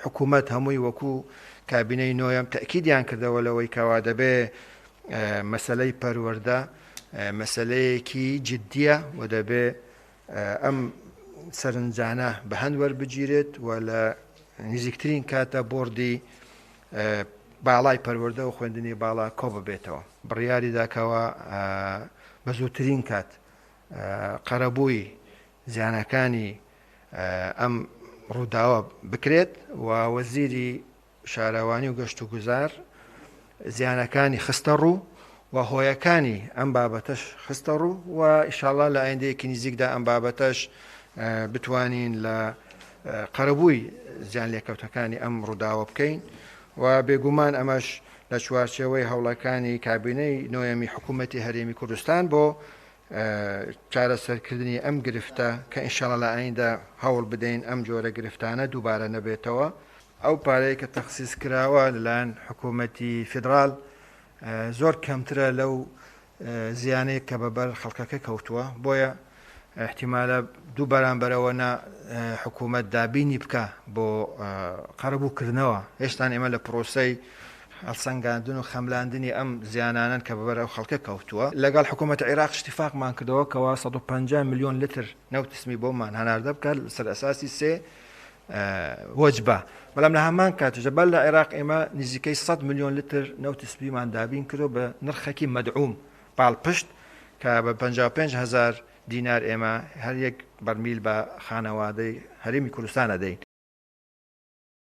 حکوومەت هەمووی وەکو کابینەی نۆیەم تەکیدیان کردەوە لەوەی کەوا دەبێ مەسلەی پەروەردە مەسلەیەکی جددیە و دەبێ ئەم سەرنجانە بە هەند وەربگیرێت و لە نزیکترین کاتە بۆردی باڵای پەروەردە و خوێندنی باڵا کۆ ببێتەوە بڕیاری داکەوە بە زووترین کات قەرەبووی زیانەکانی ئەم ڕووداوە بکرێت و وەزیری شارەوانی و گەشت و گوزار زیانەکانی خستە ڕوو و هۆیەکانی ئەم بابەتەش خستە ڕوو و ئیشاڵڵا لە ئایندەیەکی نزیکدا ئەم بابەتەش بتوانین لە قەرەبووی زیان لێکەوتەکانی ئەم ڕووداوە بکەین و بێگومان ئەمەش لە چوارچێوەی هەوڵەکانی کابینەی نۆیەمی حکوومەتی هەرێمی کوردستان بۆ چارەسەرکردنی ئەم گرفتە کە ئینشاڵڵا لە ئایندا هەوڵ بدەین ئەم جۆرە گرفتانە دووبارە نەبێتەوە ئەو پارەی کە تەخسیس کراوە لەلایەن حکوومەتی فیدراڵ زۆر کەمترە لەو زیانەیە کە بەبەر خەڵکەکە کەوتووە بۆیە احتیمالە دوو بەرامبەرەوە حکوومەت دابینی بکە بۆ قەرەبووکردنەوە هێشتا ئێمە لە پرۆسەی هەڵسەنگاندن و خەملاندنی ئەم زیانانن کە بەبەر ئەو خەڵکە کەوتووە لەگەڵ حکوومەت عێراق اتفاقمان کردەوە کەوا 150 میلیۆن لتر نەوتسمی بۆمان هەناردە بکات لەسەر ئەساسی سێ وەجبە بەڵام لە هەمان کاتژە بەر لە عێراق ئێمە نزیکەی 100 میلیۆن لتر نەوتسمیمان دابین کردو بە نرخێکی مەدعوم پاڵپشت کە بە 55,000 دینار ئێمە هەر یەک بەرمیل بە خانەوادەی هەرێمی کوردستان ئەدەین